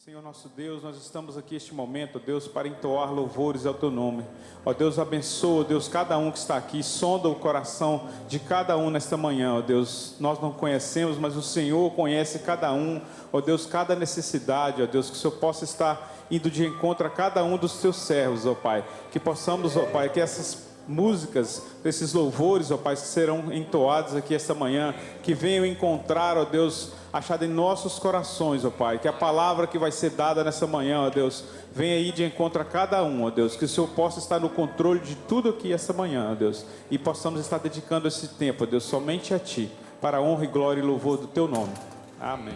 Senhor nosso Deus, nós estamos aqui neste momento, Deus, para entoar louvores ao Teu nome. Ó Deus, abençoa, Deus, cada um que está aqui, sonda o coração de cada um nesta manhã, ó Deus. Nós não conhecemos, mas o Senhor conhece cada um, ó Deus, cada necessidade, ó Deus, que o Senhor possa estar indo de encontro a cada um dos Teus servos, ó Pai. Que possamos, ó Pai, que essas músicas, esses louvores, ó Pai, que serão entoados aqui esta manhã, que venham encontrar, ó Deus, achado em nossos corações, ó Pai, que a palavra que vai ser dada nessa manhã, ó Deus, venha aí de encontro a cada um, ó Deus, que o Senhor possa estar no controle de tudo aqui essa manhã, ó Deus, e possamos estar dedicando esse tempo, ó Deus, somente a Ti, para a honra e glória e louvor do Teu nome. Amém.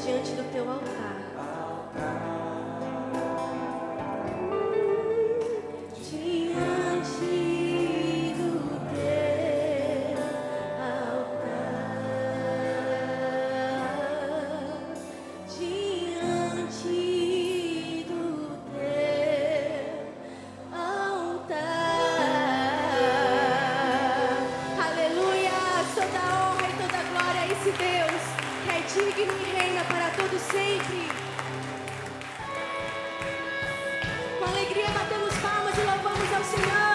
Diante do teu altar. e reina para todo sempre. Com alegria batemos palmas e louvamos ao Senhor.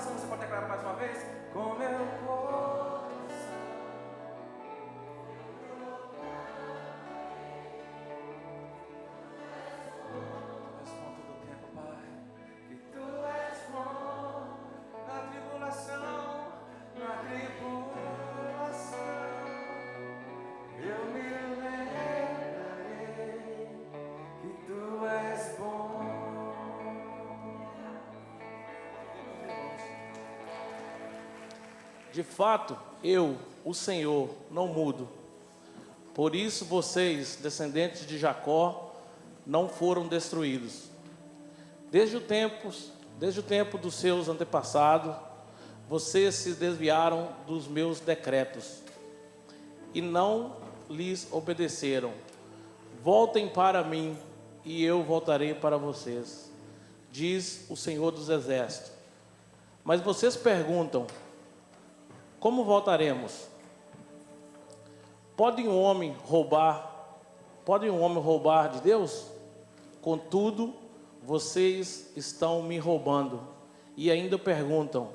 Você pode declarar mais uma vez? Com meu coração De fato, eu, o Senhor, não mudo. Por isso vocês, descendentes de Jacó, não foram destruídos. Desde o tempo dos seus antepassados, vocês se desviaram dos meus decretos e não lhes obedeceram. Voltem para mim e eu voltarei para vocês, diz o Senhor dos Exércitos. Mas vocês perguntam: como voltaremos? Pode um homem roubar de Deus? Contudo, vocês estão me roubando. E ainda perguntam: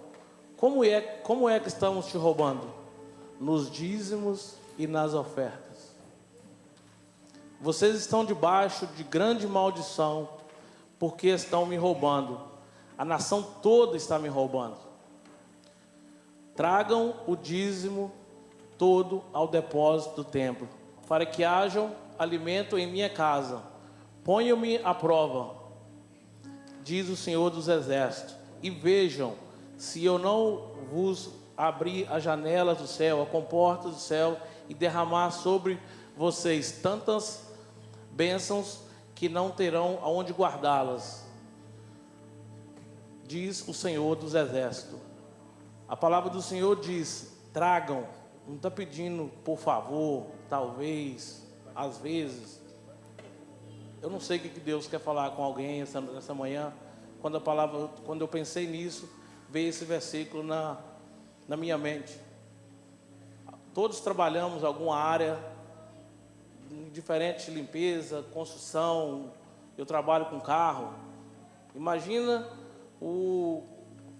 como é que estamos te roubando? Nos dízimos e nas ofertas. Vocês estão debaixo de grande maldição, porque estão me roubando. A nação toda está me roubando. Tragam o dízimo todo ao depósito do templo, para que hajam alimento em minha casa. Ponham-me à prova, diz o Senhor dos Exércitos, e vejam se eu não vos abrir as janelas do céu, a comporta do céu, e derramar sobre vocês tantas bênçãos que não terão aonde guardá-las, diz o Senhor dos Exércitos. A palavra do Senhor diz: tragam. Não está pedindo por favor, talvez, às vezes. Eu não sei o que Deus quer falar com alguém nessa manhã. Quando eu pensei nisso, veio esse versículo na minha mente. Todos trabalhamos em alguma área diferente, limpeza, construção. Eu trabalho com carro. Imagina o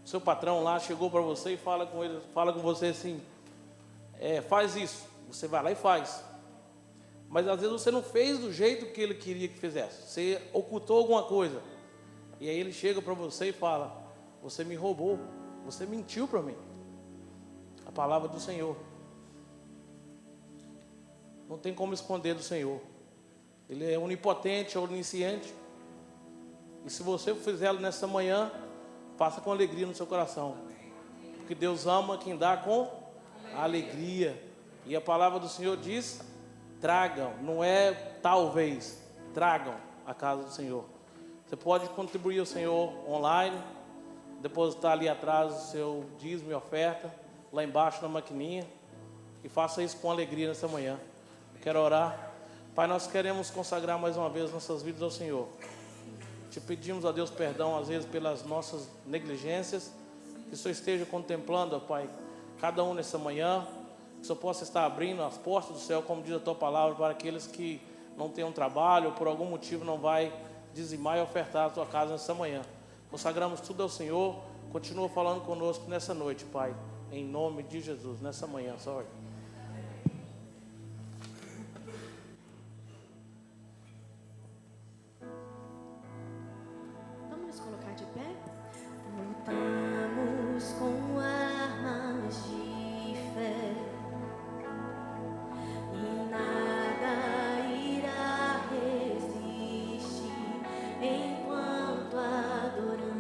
seu patrão lá chegou para você e fala com você assim: faz isso. Você vai lá e faz. Mas às vezes você não fez do jeito que ele queria que fizesse. Você ocultou alguma coisa. E aí ele chega para você e fala: você me roubou, você mentiu para mim. A palavra do Senhor. Não tem como esconder do Senhor. Ele é onipotente, é onisciente. E se você fizer nessa manhã, faça com alegria no seu coração. Porque Deus ama quem dá com alegria. E a palavra do Senhor diz: tragam, não é talvez, tragam a casa do Senhor. Você pode contribuir ao Senhor online, depositar ali atrás o seu dízimo e oferta, lá embaixo na maquininha, e faça isso com alegria nessa manhã. Quero orar. Pai, nós queremos consagrar mais uma vez nossas vidas ao Senhor. Te pedimos a Deus perdão às vezes pelas nossas negligências, que o Senhor esteja contemplando, ó Pai, cada um nessa manhã, que o Senhor possa estar abrindo as portas do céu, como diz a Tua palavra, para aqueles que não têm um trabalho, ou por algum motivo não vai dizimar e ofertar a Tua casa nessa manhã. Consagramos tudo ao Senhor. Continua falando conosco nessa noite, Pai, em nome de Jesus, nessa manhã, só. Vamos nos colocar de pé? Lutamos com armas de fé e nada irá resistir enquanto adoramos.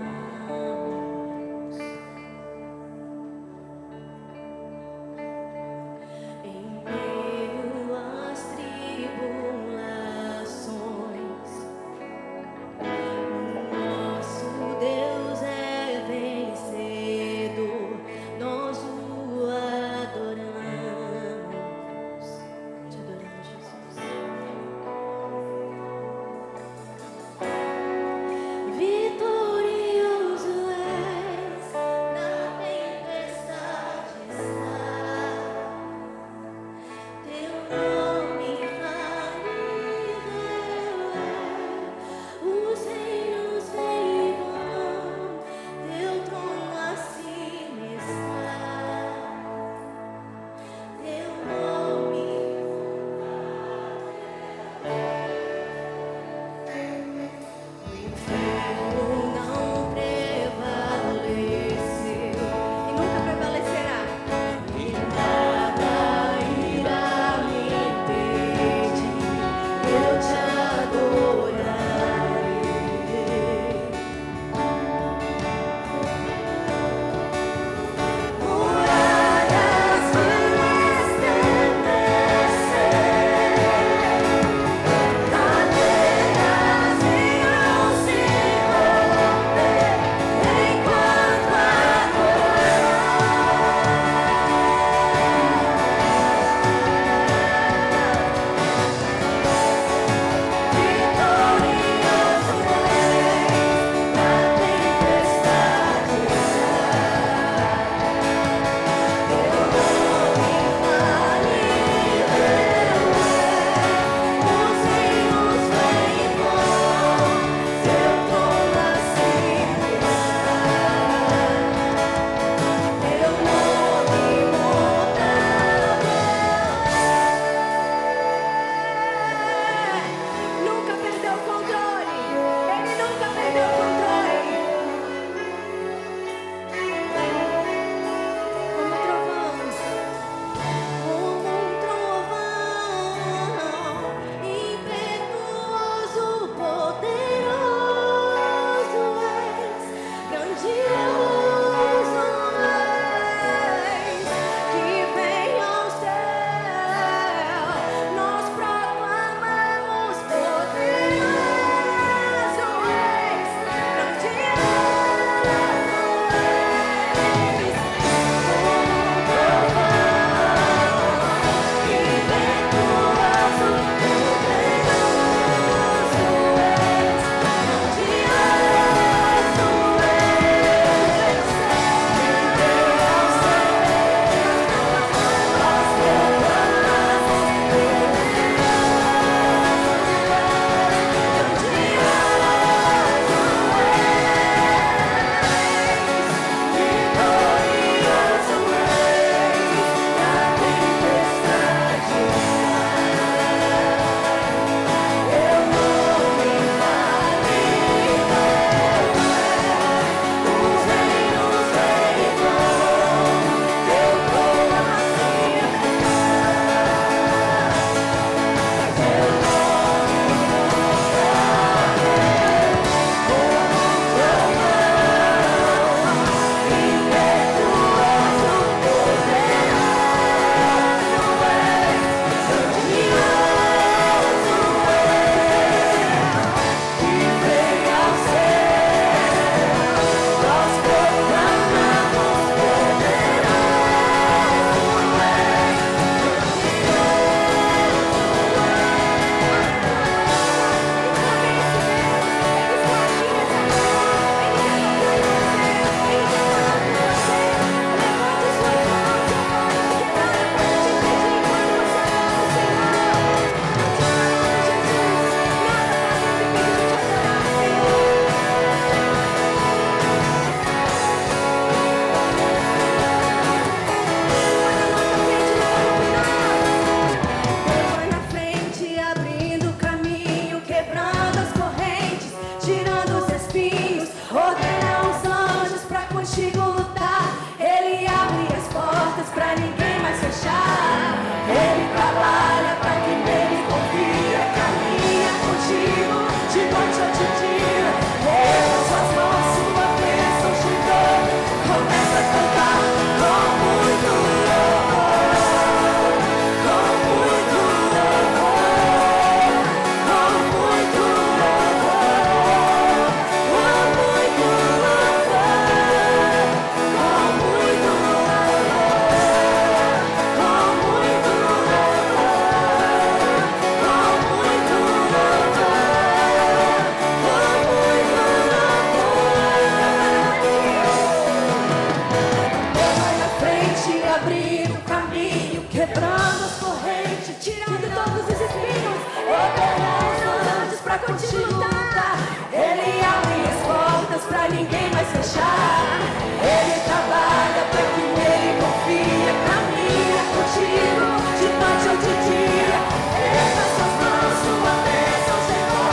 marchar. Ele trabalha para quem ele confia, caminha contigo de noite ou de dia. Erga suas mãos, sua bênção chegou.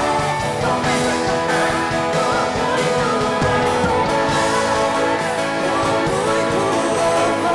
Começa a cantar com muito louvor, com muito louvor, com muito louvor, com muito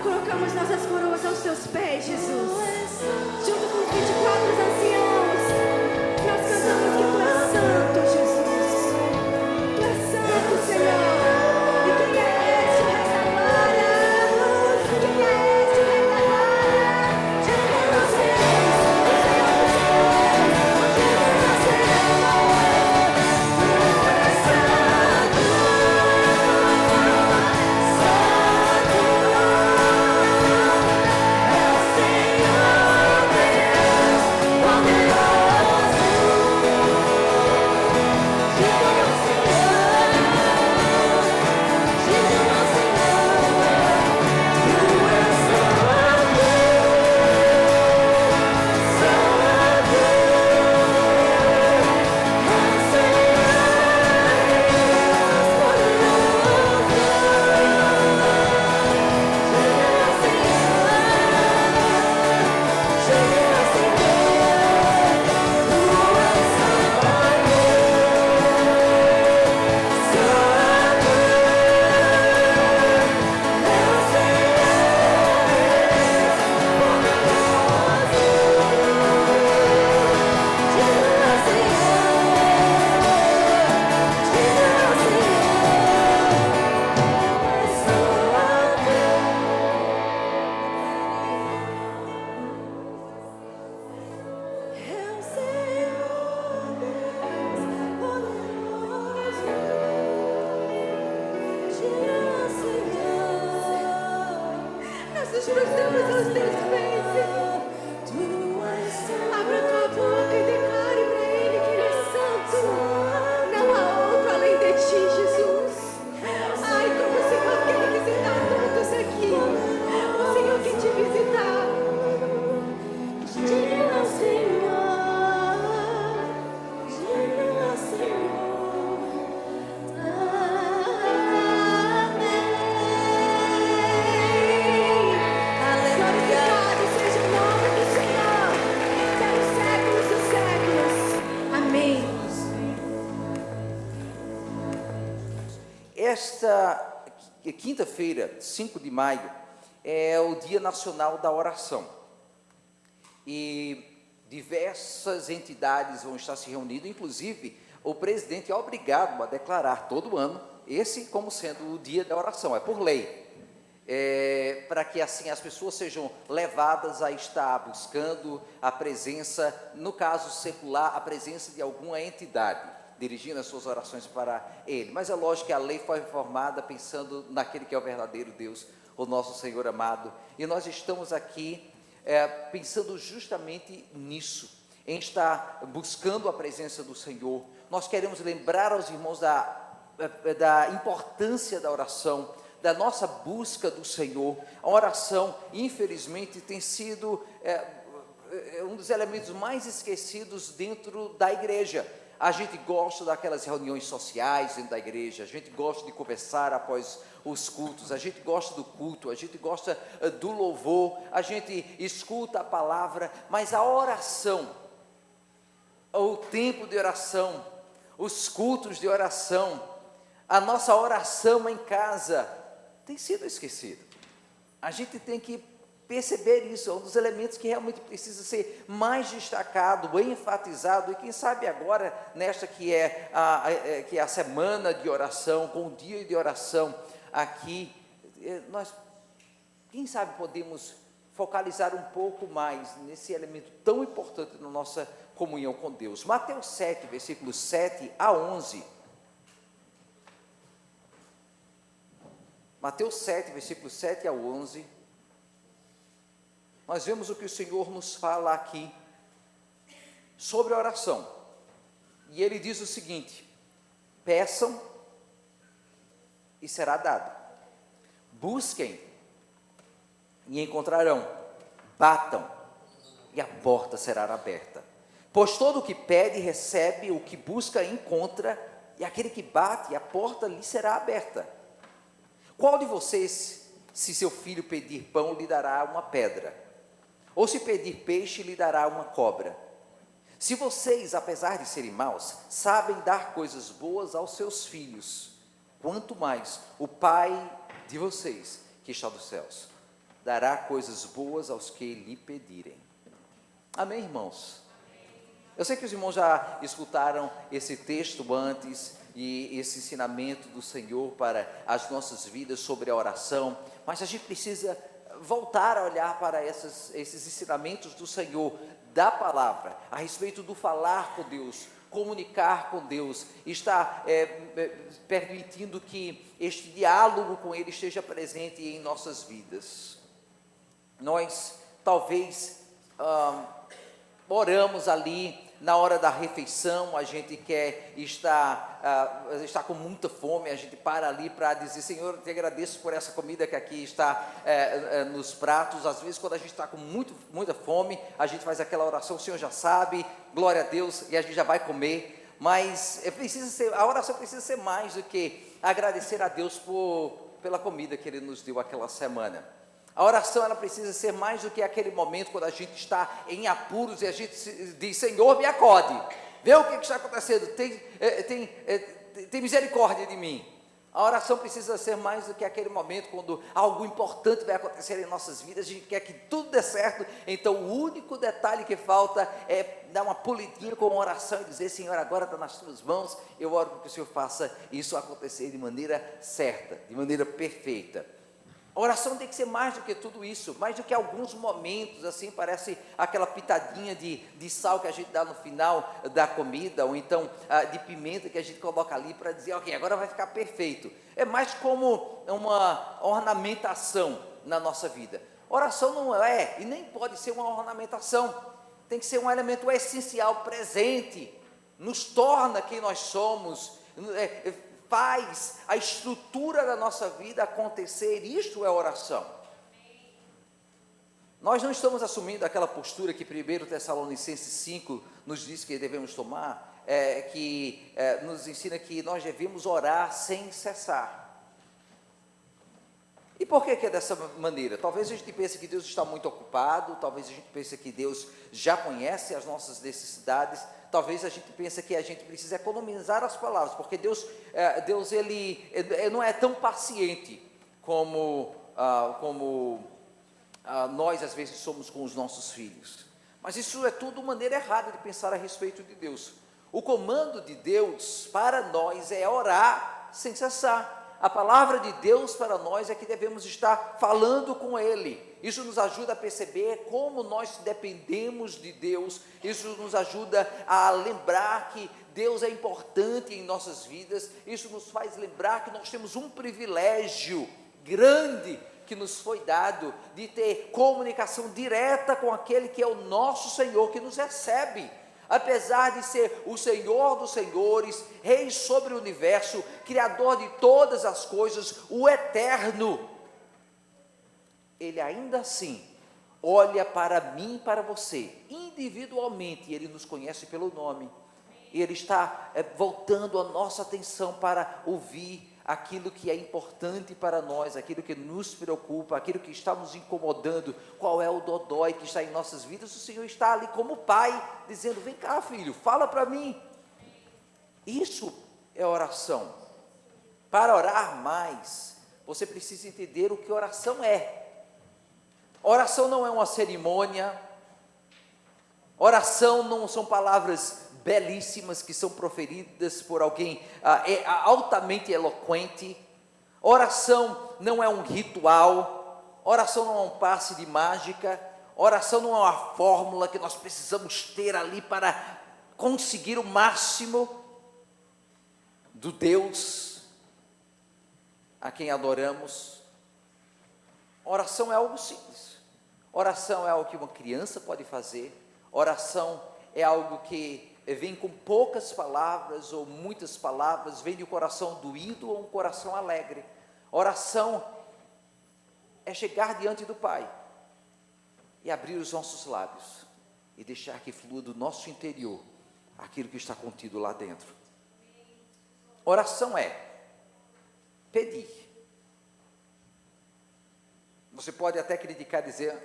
colocamos nossas coroas aos seus pés, Jesus. Junto com os 24 anciãos, nós cantamos que Tu és santo, Jesus. Tu és santo, Senhor. E quem é este, o Rei da glória? Quem é este, o Rei da glória? Diga nós reis, o Senhor dos reis. Diga nós reis. Tu és santo, santo. É o Senhor Deus poderoso. Diga ao Senhor, diga ao Senhor, Tu és santo, santo. É o Nós nos prostramos aos teus pés, Senhor. Abra tua boca e declare para Ele que Ele é santo. Não há outro além de ti, Jesus. Ai, como o Senhor quer visitar todos aqui. O Senhor quer te visitar. Diga ao Senhor, diga ao Senhor. Glorificado seja o nome do Senhor, pelos séculos dos séculos. Amém. Esta quinta-feira, 5 de maio, é o Dia Nacional da Oração. E diversas entidades vão estar se reunindo, inclusive o presidente é obrigado a declarar todo ano esse como sendo o Dia da Oração, é por lei. Para que assim as pessoas sejam levadas a estar buscando a presença, no caso secular, a presença de alguma entidade, dirigindo as suas orações para Ele. Mas é lógico que a lei foi formada pensando naquele que é o verdadeiro Deus, o nosso Senhor amado. E nós estamos aqui pensando justamente nisso, em estar buscando a presença do Senhor. Nós queremos lembrar aos irmãos da importância da oração, da nossa busca do Senhor. A oração, infelizmente, tem sido um dos elementos mais esquecidos dentro da igreja. A gente gosta daquelas reuniões sociais dentro da igreja, a gente gosta de conversar após os cultos, a gente gosta do culto, a gente gosta do louvor, a gente escuta a palavra, mas a oração, o tempo de oração, os cultos de oração, a nossa oração em casa, tem sido esquecido. A gente tem que perceber isso, é um dos elementos que realmente precisa ser mais destacado, enfatizado, e quem sabe agora, nesta que é a semana de oração, com o dia de oração aqui, nós, quem sabe, podemos focalizar um pouco mais nesse elemento tão importante na nossa comunhão com Deus. Mateus 7, versículos 7 a 11. Mateus 7, versículos 7 a 11. Nós vemos o que o Senhor nos fala aqui sobre a oração. E ele diz o seguinte: peçam e será dado. Busquem e encontrarão. Batam e a porta será aberta. Pois todo o que pede recebe, o que busca encontra, e aquele que bate, a porta lhe será aberta. Qual de vocês, se seu filho pedir pão, lhe dará uma pedra? Ou se pedir peixe, lhe dará uma cobra? Se vocês, apesar de serem maus, sabem dar coisas boas aos seus filhos, quanto mais o Pai de vocês, que está dos céus, dará coisas boas aos que lhe pedirem. Amém, irmãos? Eu sei que os irmãos já escutaram esse texto antes, e esse ensinamento do Senhor para as nossas vidas sobre a oração, mas a gente precisa voltar a olhar para esses ensinamentos do Senhor, da palavra, a respeito do falar com Deus, comunicar com Deus, estar permitindo que este diálogo com Ele esteja presente em nossas vidas. Nós talvez oramos ali na hora da refeição, a gente quer estar com muita fome, a gente para ali para dizer: Senhor, eu te agradeço por essa comida que aqui está nos pratos. Às vezes, quando a gente está com muita fome, a gente faz aquela oração: o Senhor já sabe, glória a Deus, e a gente já vai comer. Mas a oração precisa ser mais do que agradecer a Deus pela comida que Ele nos deu aquela semana. A oração, ela precisa ser mais do que aquele momento quando a gente está em apuros e a gente diz: Senhor, me acode, vê o que está acontecendo, tem misericórdia de mim. A oração precisa ser mais do que aquele momento quando algo importante vai acontecer em nossas vidas, a gente quer que tudo dê certo, então o único detalhe que falta é dar uma polidinha com uma oração e dizer: Senhor, agora está nas tuas mãos, eu oro para que o Senhor faça isso acontecer de maneira certa, de maneira perfeita. A oração tem que ser mais do que tudo isso, mais do que alguns momentos, assim, parece aquela pitadinha de sal que a gente dá no final da comida, ou então de pimenta que a gente coloca ali para dizer: ok, agora vai ficar perfeito. É mais como uma ornamentação na nossa vida. Oração não é e nem pode ser uma ornamentação, tem que ser um elemento essencial, presente, nos torna quem nós somos, faz a estrutura da nossa vida acontecer. Isto é oração. Nós não estamos assumindo aquela postura que 1 Tessalonicenses 5 nos diz que devemos tomar, que nos ensina que nós devemos orar sem cessar. E por que é dessa maneira? Talvez a gente pense que Deus está muito ocupado, talvez a gente pense que Deus já conhece as nossas necessidades, talvez a gente pense que a gente precisa economizar as palavras, porque Deus ele não é tão paciente como nós às vezes somos com os nossos filhos. Mas isso é tudo maneira errada de pensar a respeito de Deus. O comando de Deus para nós é orar sem cessar. A palavra de Deus para nós é que devemos estar falando com Ele. Isso nos ajuda a perceber como nós dependemos de Deus. Isso nos ajuda a lembrar que Deus é importante em nossas vidas. Isso nos faz lembrar que nós temos um privilégio grande que nos foi dado de ter comunicação direta com aquele que é o nosso Senhor, que nos recebe. Apesar de ser o Senhor dos senhores, Rei sobre o universo, Criador de todas as coisas, o Eterno, Ele ainda assim olha para mim e para você, individualmente. Ele nos conhece pelo nome, e Ele está voltando a nossa atenção para ouvir aquilo que é importante para nós, aquilo que nos preocupa, aquilo que está nos incomodando, qual é o dodói que está em nossas vidas. O Senhor está ali como Pai, dizendo: vem cá, filho, fala para mim. Isso é oração. Para orar mais, você precisa entender o que oração é. Oração não é uma cerimônia, oração não são palavras belíssimas que são proferidas por alguém altamente eloquente. Oração não é um ritual, oração não é um passe de mágica, oração não é uma fórmula que nós precisamos ter ali para conseguir o máximo do Deus a quem adoramos. Oração é algo simples. Oração é algo que uma criança pode fazer. Oração é algo que vem com poucas palavras ou muitas palavras, vem de um coração doído ou um coração alegre. Oração é chegar diante do Pai e abrir os nossos lábios e deixar que flua do nosso interior aquilo que está contido lá dentro. Oração é pedir. Você pode até criticar, dizer,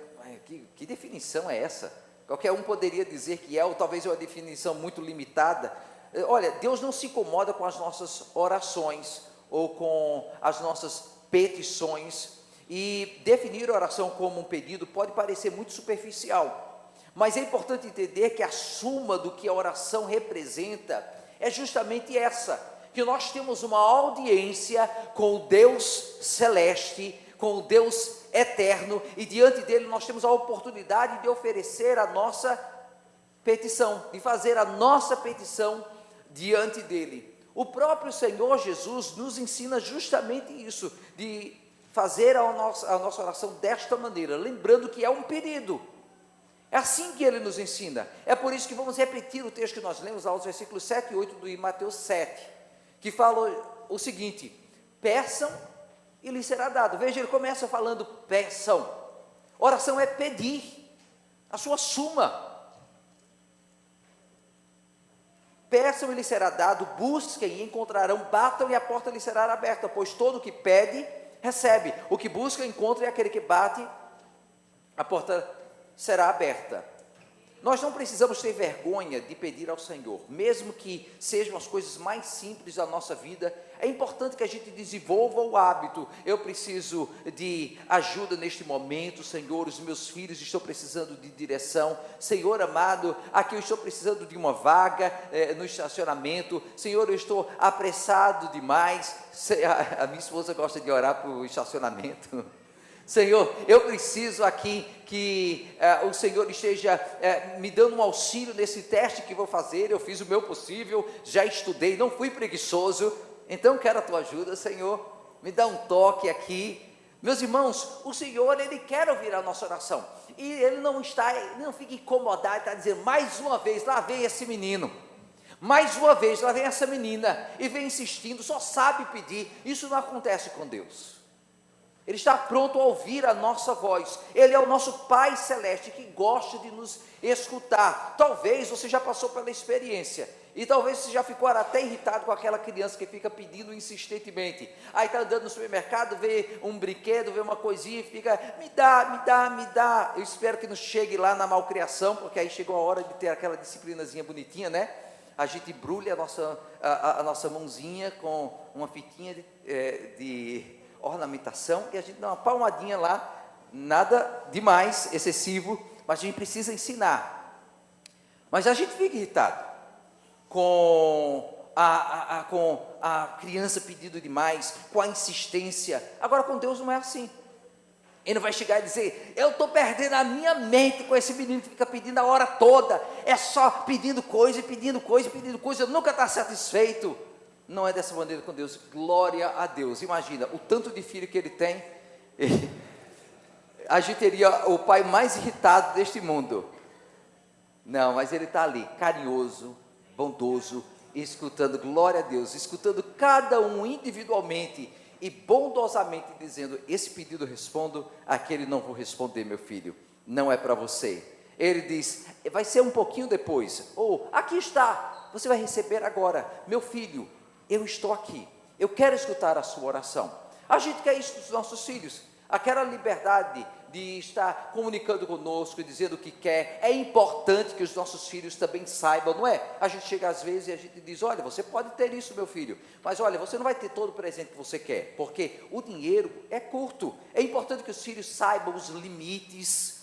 que definição é essa? Qualquer um poderia dizer que é, ou talvez é uma definição muito limitada. Olha, Deus não se incomoda com as nossas orações, ou com as nossas petições, e definir a oração como um pedido pode parecer muito superficial, mas é importante entender que a suma do que a oração representa é justamente essa, que nós temos uma audiência com o Deus celeste, com o Deus eterno, e diante dele nós temos a oportunidade de oferecer a nossa petição, de fazer a nossa petição diante dele. O próprio Senhor Jesus nos ensina justamente isso, de fazer a nossa oração desta maneira, lembrando que é um pedido. É assim que ele nos ensina. É por isso que vamos repetir o texto que nós lemos, aos versículos 7 e 8 de Mateus 7, que fala o seguinte: peçam e lhes será dado. Veja, ele começa falando peçam. Oração é pedir, a sua suma. Peçam e lhes será dado, busquem e encontrarão, batam e a porta lhes será aberta, pois todo o que pede, recebe, o que busca, encontra, e aquele que bate, a porta será aberta. Nós não precisamos ter vergonha de pedir ao Senhor, mesmo que sejam as coisas mais simples da nossa vida. É importante que a gente desenvolva o hábito. Eu preciso de ajuda neste momento, Senhor, os meus filhos estão precisando de direção, Senhor amado, aqui eu estou precisando de uma vaga no estacionamento, Senhor, eu estou apressado demais. A minha esposa gosta de orar para o estacionamento. Senhor, eu preciso aqui que o Senhor esteja me dando um auxílio nesse teste que vou fazer. Eu fiz o meu possível, já estudei, não fui preguiçoso, então quero a tua ajuda, Senhor, me dá um toque aqui. Meus irmãos, o Senhor, Ele quer ouvir a nossa oração, e Ele não fica incomodado, está dizendo, mais uma vez, lá vem esse menino, mais uma vez, lá vem essa menina, e vem insistindo, só sabe pedir. Isso não acontece com Deus. Ele está pronto a ouvir a nossa voz. Ele é o nosso Pai Celeste, que gosta de nos escutar. Talvez você já passou pela experiência, e talvez você já ficou até irritado com aquela criança que fica pedindo insistentemente. Aí está andando no supermercado, vê um brinquedo, vê uma coisinha e fica, me dá, me dá, me dá. Eu espero que não chegue lá na malcriação, porque aí chegou a hora de ter aquela disciplinazinha bonitinha, né? A gente embrulha a nossa mãozinha com uma fitinha de ornamentação, e a gente dá uma palmadinha lá, nada demais, excessivo, mas a gente precisa ensinar. Mas a gente fica irritado com a criança pedindo demais, com a insistência. Agora com Deus não é assim. Ele não vai chegar e dizer, eu estou perdendo a minha mente com esse menino que fica pedindo a hora toda, é só pedindo coisa, pedindo coisa, pedindo coisa, nunca está satisfeito. Não é dessa maneira com Deus. Glória a Deus. Imagina o tanto de filho que ele tem. A gente teria o pai mais irritado deste mundo. Não, mas ele está ali, carinhoso, bondoso, escutando, glória a Deus, escutando cada um individualmente e bondosamente, dizendo, esse pedido eu respondo, aquele não vou responder, meu filho, não é para você. Ele diz, vai ser um pouquinho depois, ou aqui está, você vai receber agora, meu filho, eu estou aqui, eu quero escutar a sua oração. A gente quer isso dos nossos filhos, aquela liberdade de estar comunicando conosco, dizendo o que quer. É importante que os nossos filhos também saibam, não é? A gente chega às vezes e a gente diz, olha, você pode ter isso, meu filho, mas olha, você não vai ter todo o presente que você quer, porque o dinheiro é curto. É importante que os filhos saibam os limites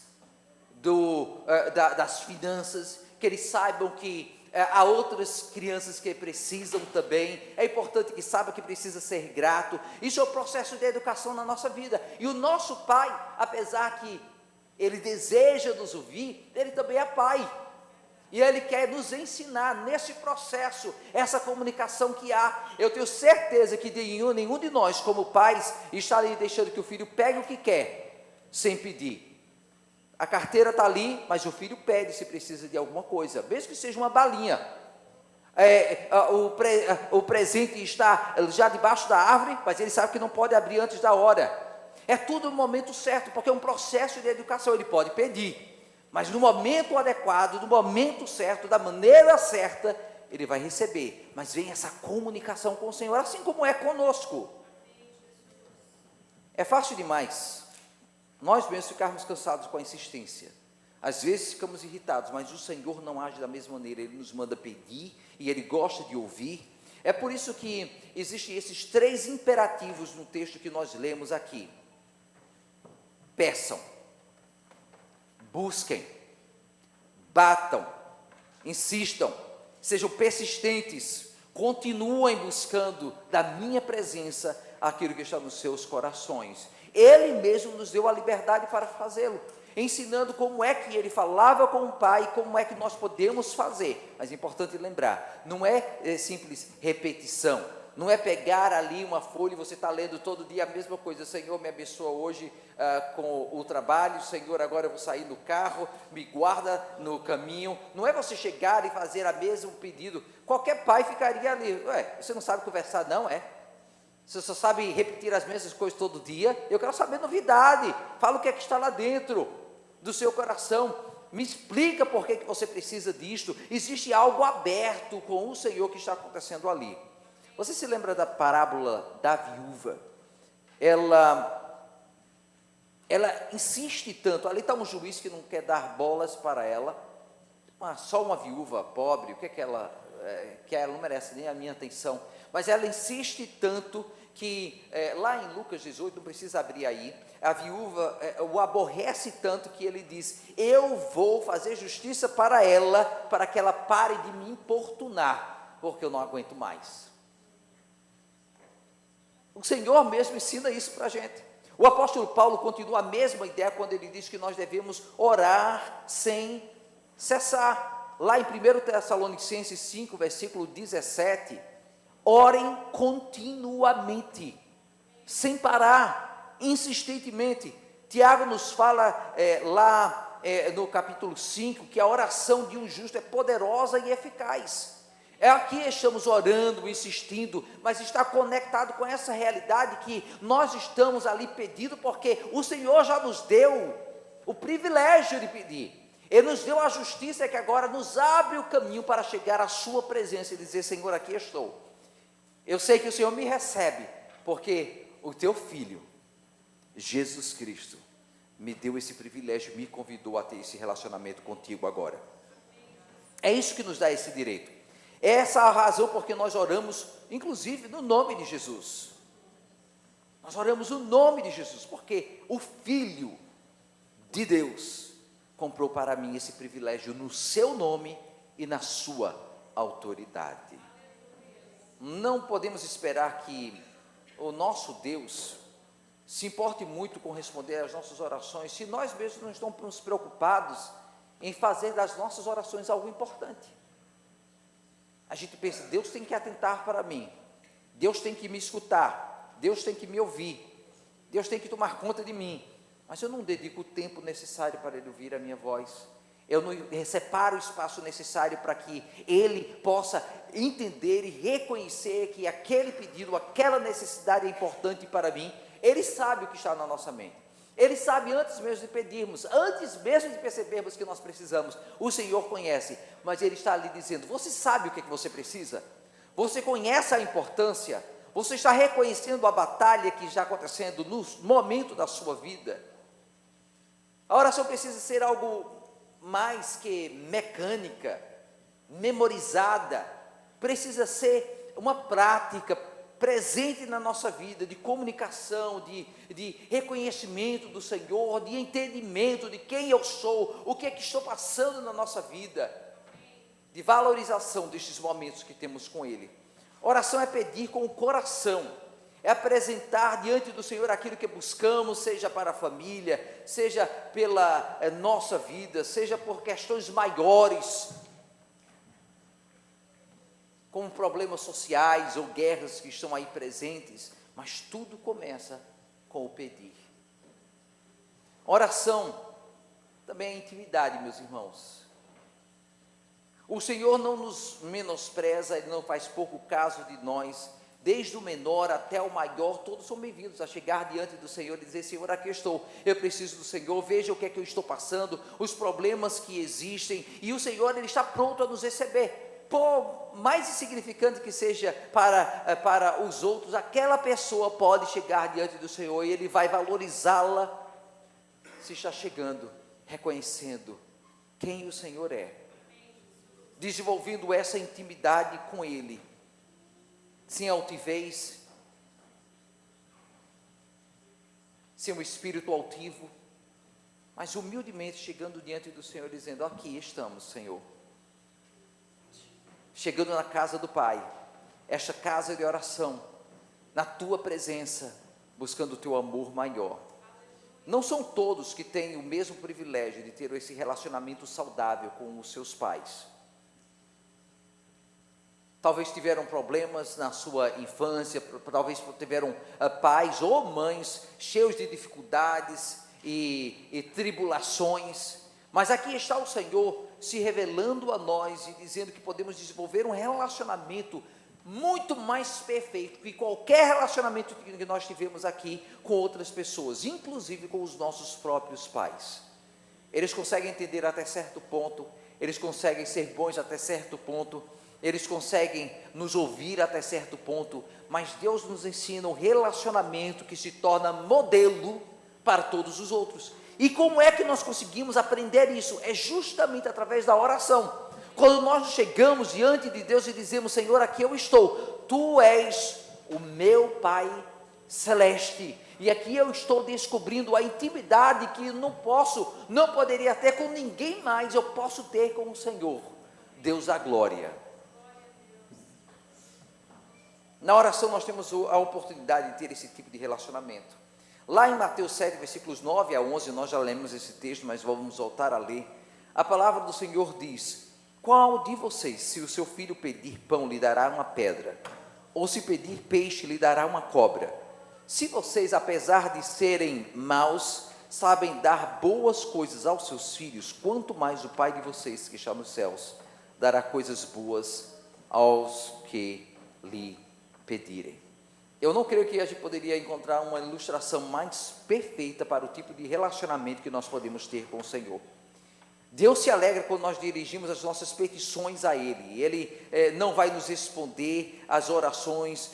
das finanças, que eles saibam que há outras crianças que precisam também. É importante que saiba que precisa ser grato. Isso é o processo de educação na nossa vida. E o nosso pai, apesar que ele deseja nos ouvir, ele também é pai. E ele quer nos ensinar nesse processo, essa comunicação que há. Eu tenho certeza que nenhum de nós, como pais, está ali deixando que o filho pegue o que quer, sem pedir. A carteira está ali, mas o filho pede se precisa de alguma coisa, mesmo que seja uma balinha. O presente está já debaixo da árvore, mas ele sabe que não pode abrir antes da hora. É tudo no momento certo, porque é um processo de educação. Ele pode pedir, mas no momento adequado, no momento certo, da maneira certa, ele vai receber. Mas vem essa comunicação com o Senhor, assim como é conosco. É fácil demais nós mesmos ficarmos cansados com a insistência. Às vezes ficamos irritados, mas o Senhor não age da mesma maneira. Ele nos manda pedir e Ele gosta de ouvir. É por isso que existem esses 3 imperativos no texto que nós lemos aqui. Peçam, busquem, batam, insistam, sejam persistentes, continuem buscando da minha presença aquilo que está nos seus corações. Ele mesmo nos deu a liberdade para fazê-lo, ensinando como é que ele falava com o Pai, como é que nós podemos fazer. Mas é importante lembrar, não é simples repetição, não é pegar ali uma folha e você está lendo todo dia a mesma coisa. Senhor, me abençoa hoje com o trabalho. Senhor, agora eu vou sair no carro, me guarda no caminho. Não é você chegar e fazer o mesmo pedido. Qualquer pai ficaria ali, você não sabe conversar não, Você só sabe repetir as mesmas coisas todo dia. Eu quero saber novidade. Fala o que é que está lá dentro do seu coração. Me explica por que você precisa disto. Existe algo aberto com o Senhor que está acontecendo ali. Você se lembra da parábola da viúva? Ela insiste tanto. Ali está um juiz que não quer dar bolas para ela. Só uma viúva pobre, o que é que ela não merece nem a minha atenção. Mas ela insiste tanto que lá em Lucas 18, não precisa abrir aí, a viúva o aborrece tanto que ele diz: eu vou fazer justiça para ela, para que ela pare de me importunar, porque eu não aguento mais. O Senhor mesmo ensina isso para a gente. O apóstolo Paulo continua a mesma ideia quando ele diz que nós devemos orar sem cessar. Lá em 1 Tessalonicenses 5, versículo 17, orem continuamente, sem parar, insistentemente. Tiago nos fala no capítulo 5, que a oração de um justo é poderosa e eficaz. Aqui estamos orando, insistindo, mas está conectado com essa realidade que nós estamos ali pedindo, porque o Senhor já nos deu o privilégio de pedir. Ele nos deu a justiça que agora nos abre o caminho para chegar à sua presença e dizer: Senhor, aqui estou. Eu sei que o Senhor me recebe, porque o teu Filho, Jesus Cristo, me deu esse privilégio, me convidou a ter esse relacionamento contigo agora. É isso que nos dá esse direito. Essa é a razão porque nós oramos, inclusive, no nome de Jesus. Nós oramos no nome de Jesus, porque o Filho de Deus comprou para mim esse privilégio no seu nome e na sua autoridade. Não podemos esperar que o nosso Deus se importe muito com responder às nossas orações, se nós mesmos não estamos preocupados em fazer das nossas orações algo importante. A gente pensa: Deus tem que atentar para mim, Deus tem que me escutar, Deus tem que me ouvir, Deus tem que tomar conta de mim, mas eu não dedico o tempo necessário para Ele ouvir a minha voz, eu não separo o espaço necessário para que Ele possa entender e reconhecer que aquele pedido, aquela necessidade é importante para mim. Ele sabe o que está na nossa mente, Ele sabe antes mesmo de pedirmos, antes mesmo de percebermos que nós precisamos. O Senhor conhece, mas Ele está ali dizendo: você sabe o que você precisa? Você conhece a importância? Você está reconhecendo a batalha que está acontecendo no momento da sua vida? A oração precisa ser algo mais que mecânica, memorizada. Precisa ser uma prática presente na nossa vida, de comunicação, de reconhecimento do Senhor, de entendimento de quem eu sou, o que é que estou passando na nossa vida. de valorização destes momentos que temos com Ele. Oração é pedir com o coração, é apresentar diante do Senhor aquilo que buscamos, seja para a família, seja pela nossa vida, seja por questões maiores, como problemas sociais ou guerras que estão aí presentes, mas tudo começa com o pedir. Oração também é intimidade, meus irmãos. O Senhor não nos menospreza, Ele não faz pouco caso de nós. Desde o menor até o maior, todos são bem-vindos a chegar diante do Senhor e dizer: Senhor, aqui estou, eu preciso do Senhor, veja o que é que eu estou passando, os problemas que existem, e o Senhor, Ele está pronto a nos receber. Por mais insignificante que seja para os outros, aquela pessoa pode chegar diante do Senhor e Ele vai valorizá-la, se está chegando, reconhecendo quem o Senhor é, desenvolvendo essa intimidade com Ele, sem altivez, sem um espírito altivo, mas humildemente chegando diante do Senhor, dizendo: aqui estamos, Senhor, chegando na casa do Pai, esta casa de oração, na Tua presença, buscando o Teu amor maior. Não são todos que têm o mesmo privilégio de ter esse relacionamento saudável com os seus pais. Talvez tiveram problemas na sua infância, talvez tiveram pais ou mães cheios de dificuldades e tribulações, mas aqui está o Senhor se revelando a nós e dizendo que podemos desenvolver um relacionamento muito mais perfeito que qualquer relacionamento que nós tivemos aqui com outras pessoas, inclusive com os nossos próprios pais. Eles conseguem entender até certo ponto, eles conseguem ser bons até certo ponto, eles conseguem nos ouvir até certo ponto, mas Deus nos ensina um relacionamento que se torna modelo para todos os outros. E como é que nós conseguimos aprender isso? É justamente através da oração. Quando nós chegamos diante de Deus e dizemos: Senhor, aqui eu estou, Tu és o meu Pai Celeste, e aqui eu estou descobrindo a intimidade que não poderia ter com ninguém mais, eu posso ter com o Senhor, Deus da glória. Na oração nós temos a oportunidade de ter esse tipo de relacionamento. Lá em Mateus 7, versículos 9 a 11, nós já lemos esse texto, mas vamos voltar a ler. A palavra do Senhor diz: qual de vocês, se o seu filho pedir pão, lhe dará uma pedra? Ou se pedir peixe, lhe dará uma cobra? Se vocês, apesar de serem maus, sabem dar boas coisas aos seus filhos, quanto mais o Pai de vocês, que está nos céus, dará coisas boas aos que lhe pedirem. Eu não creio que a gente poderia encontrar uma ilustração mais perfeita para o tipo de relacionamento que nós podemos ter com o Senhor. Deus se alegra quando nós dirigimos as nossas petições a Ele. Ele não vai nos responder as orações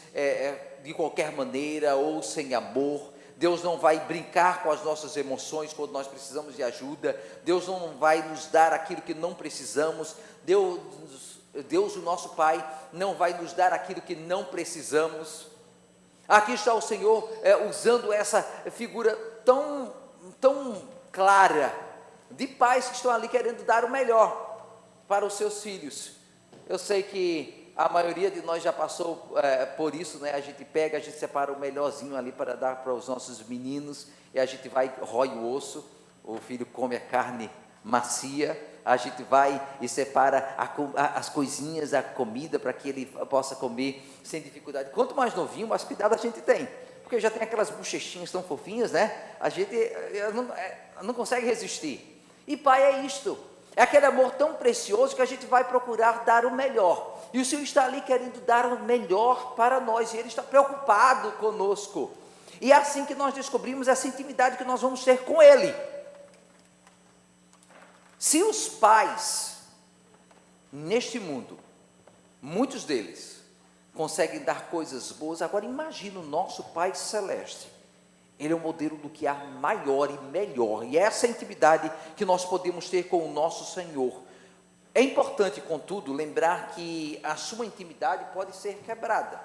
de qualquer maneira ou sem amor. Deus não vai brincar com as nossas emoções quando nós precisamos de ajuda. Deus não vai nos dar aquilo que não precisamos. Deus, o nosso Pai, não vai nos dar aquilo que não precisamos. Aqui está o Senhor usando essa figura tão clara de pais que estão ali querendo dar o melhor para os seus filhos. Eu sei que a maioria de nós já passou por isso, né? A gente separa o melhorzinho ali para dar para os nossos meninos, e a gente vai, rói o osso, o filho come a carne macia, a gente vai e separa as coisinhas, a comida, para que ele possa comer sem dificuldade. Quanto mais novinho, mais cuidado a gente tem, porque já tem aquelas bochechinhas tão fofinhas, né? A gente não consegue resistir. E pai é isto, é aquele amor tão precioso que a gente vai procurar dar o melhor, e o Senhor está ali querendo dar o melhor para nós, e Ele está preocupado conosco, e é assim que nós descobrimos essa intimidade que nós vamos ter com Ele. Se os pais neste mundo, muitos deles conseguem dar coisas boas, agora imagina o nosso Pai Celeste. Ele é o modelo do que há maior e melhor, e essa é a intimidade que nós podemos ter com o nosso Senhor. É importante, contudo, lembrar que a sua intimidade pode ser quebrada.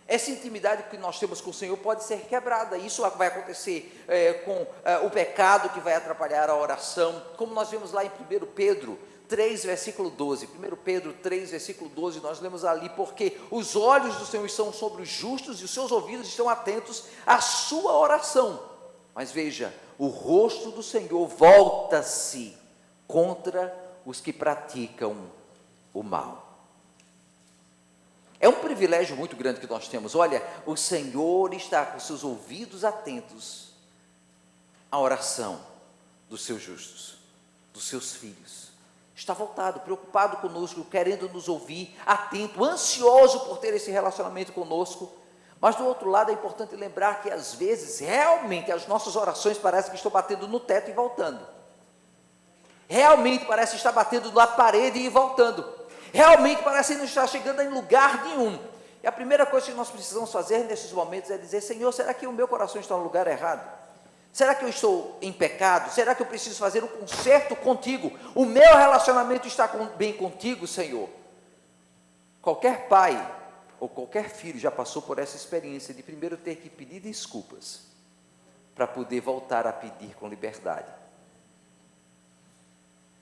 Essa intimidade que nós temos com o Senhor pode ser quebrada. Isso vai acontecer com o pecado, que vai atrapalhar a oração, como nós vemos lá em 1 Pedro 3, versículo 12. 1 Pedro 3, versículo 12, nós lemos ali: porque os olhos do Senhor estão sobre os justos e os seus ouvidos estão atentos à sua oração. Mas veja, o rosto do Senhor volta-se contra os que praticam o mal. É um privilégio muito grande que nós temos. Olha, o Senhor está com seus ouvidos atentos à oração dos seus justos, dos seus filhos. Está voltado, preocupado conosco, querendo nos ouvir, atento, ansioso por ter esse relacionamento conosco. Mas do outro lado é importante lembrar que às vezes realmente as nossas orações parecem que estão batendo no teto e voltando. Realmente parece estar batendo na parede e voltando. Realmente parece não estar chegando em lugar nenhum. E a primeira coisa que nós precisamos fazer nesses momentos é dizer: Senhor, será que o meu coração está no lugar errado? Será que eu estou em pecado? Será que eu preciso fazer um conserto contigo? O meu relacionamento está bem contigo, Senhor? Qualquer pai ou qualquer filho já passou por essa experiência de primeiro ter que pedir desculpas para poder voltar a pedir com liberdade.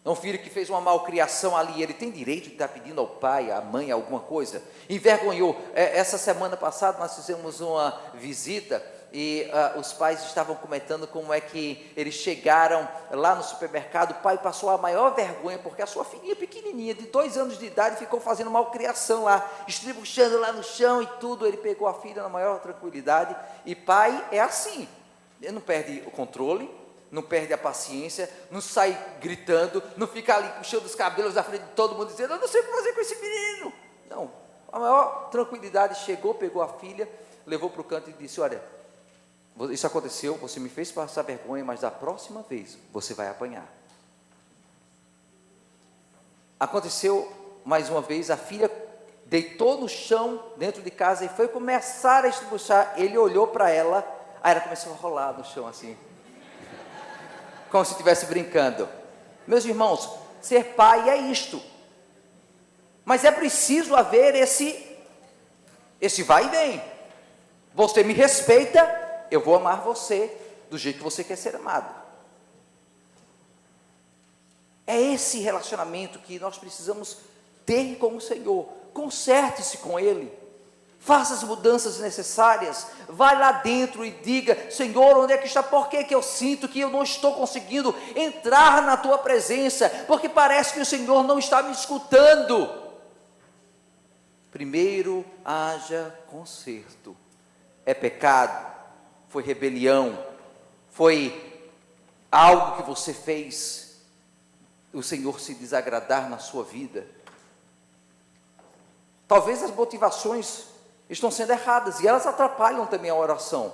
Um filho que fez uma malcriação ali, ele tem direito de estar pedindo ao pai, à mãe, alguma coisa? Envergonhou. Essa semana passada nós fizemos uma visita e os pais estavam comentando como é que eles chegaram lá no supermercado. O pai passou a maior vergonha porque a sua filhinha pequenininha, de 2 anos de idade, ficou fazendo malcriação lá, estribuchando lá no chão e tudo. Ele pegou a filha na maior tranquilidade. E pai é assim, ele não perde o controle, não perde a paciência, não sai gritando, não fica ali puxando os cabelos à frente de todo mundo, dizendo: eu não sei o que fazer com esse menino. Não, a maior tranquilidade. Chegou, pegou a filha, levou para o canto e disse: olha, isso aconteceu, você me fez passar vergonha, mas da próxima vez você vai apanhar. Aconteceu mais uma vez, a filha deitou no chão dentro de casa e foi começar a estribuchar. Ele olhou para ela, aí ela começou a rolar no chão assim, como se estivesse brincando. Meus irmãos, ser pai é isto. Mas é preciso haver esse vai e vem. Você me respeita, eu vou amar você do jeito que você quer ser amado. É esse relacionamento que nós precisamos ter com o Senhor. Conserte-se com Ele. Faça as mudanças necessárias. Vai lá dentro e diga: Senhor, onde é que está? Por que eu sinto que eu não estou conseguindo entrar na tua presença? Porque parece que o Senhor não está me escutando. Primeiro haja conserto. É pecado, foi rebelião, foi algo que você fez, o Senhor se desagradar na sua vida. Talvez as motivações estão sendo erradas e elas atrapalham também a oração.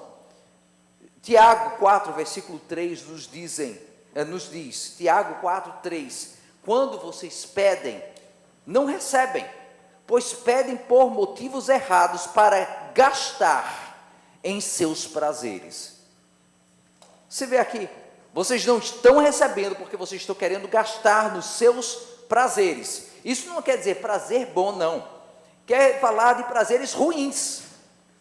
Tiago 4, versículo 3 nos diz, Tiago 4, 3: quando vocês pedem, não recebem, pois pedem por motivos errados para gastar em seus prazeres. Você vê aqui, vocês não estão recebendo porque vocês estão querendo gastar nos seus prazeres. Isso não quer dizer prazer bom, não. Quer falar de prazeres ruins,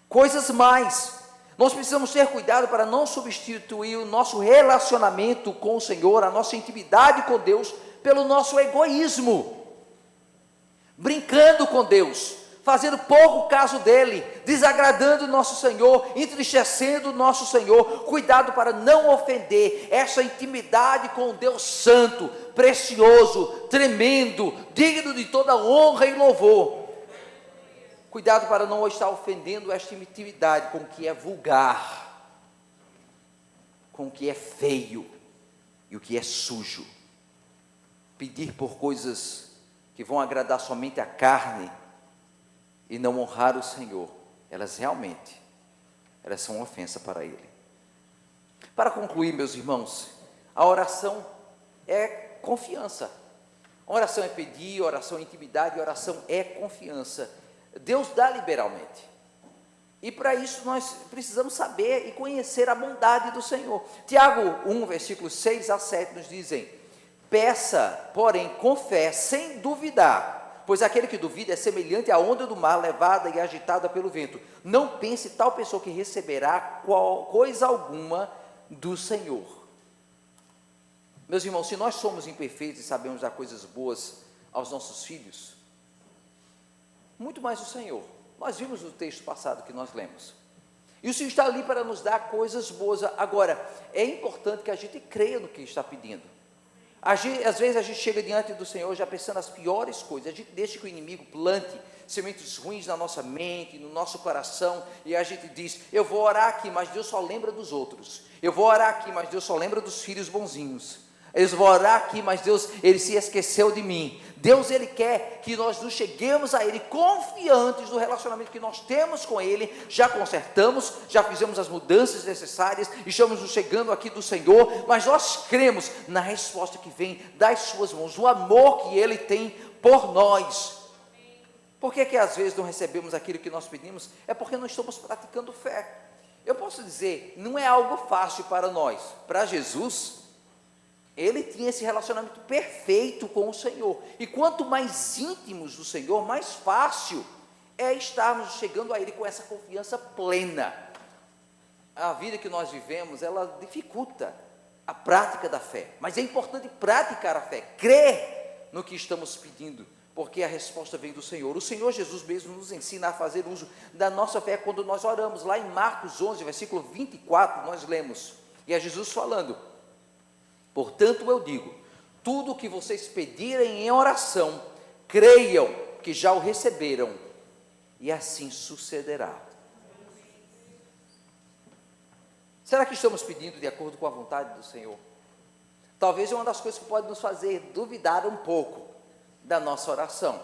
coisas mais. Nós precisamos ter cuidado para não substituir o nosso relacionamento com o Senhor, a nossa intimidade com Deus, pelo nosso egoísmo, brincando com Deus, fazendo pouco caso dele, desagradando o nosso Senhor, entristecendo o nosso Senhor. Cuidado para não ofender essa intimidade com o Deus santo, precioso, tremendo, digno de toda honra e louvor. Cuidado para não estar ofendendo esta intimidade com o que é vulgar, com o que é feio e o que é sujo. Pedir por coisas que vão agradar somente a carne e não honrar o Senhor, elas são uma ofensa para Ele. Para concluir, meus irmãos, a oração é confiança. A oração é pedir, a oração é intimidade, a oração é confiança. Deus dá liberalmente. E para isso nós precisamos saber e conhecer a bondade do Senhor. Tiago 1, versículos 6 a 7 nos dizem: peça, porém, com fé, sem duvidar, pois aquele que duvida é semelhante à onda do mar, levada e agitada pelo vento. Não pense tal pessoa que receberá coisa alguma do Senhor. Meus irmãos, se nós somos imperfeitos e sabemos dar coisas boas aos nossos filhos, muito mais o Senhor. Nós vimos no texto passado que nós lemos. E o Senhor está ali para nos dar coisas boas. Agora, é importante que a gente creia no que está pedindo. Às vezes a gente chega diante do Senhor já pensando as piores coisas. A gente deixa que o inimigo plante sementes ruins na nossa mente, no nosso coração, e a gente diz: eu vou orar aqui, mas Deus só lembra dos outros. Eu vou orar aqui, mas Deus só lembra dos filhos bonzinhos. Eu vou orar aqui, mas Deus, Ele se esqueceu de mim. Deus, Ele quer que nós nos cheguemos a Ele confiantes do relacionamento que nós temos com Ele. Já consertamos, já fizemos as mudanças necessárias, estamos nos chegando aqui do Senhor, mas nós cremos na resposta que vem das suas mãos, no amor que Ele tem por nós. Por que às vezes não recebemos aquilo que nós pedimos? É porque não estamos praticando fé. Eu posso dizer, não é algo fácil para nós. Para Jesus, Ele tinha esse relacionamento perfeito com o Senhor, e quanto mais íntimos do Senhor, mais fácil é estarmos chegando a Ele com essa confiança plena. A vida que nós vivemos, ela dificulta a prática da fé, mas é importante praticar a fé, crer no que estamos pedindo, porque a resposta vem do Senhor. O Senhor Jesus mesmo nos ensina a fazer uso da nossa fé quando nós oramos. Lá em Marcos 11, versículo 24, nós lemos, e é Jesus falando: portanto eu digo, tudo o que vocês pedirem em oração, creiam que já o receberam, e assim sucederá. Será que estamos pedindo de acordo com a vontade do Senhor? Talvez é uma das coisas que pode nos fazer duvidar um pouco da nossa oração.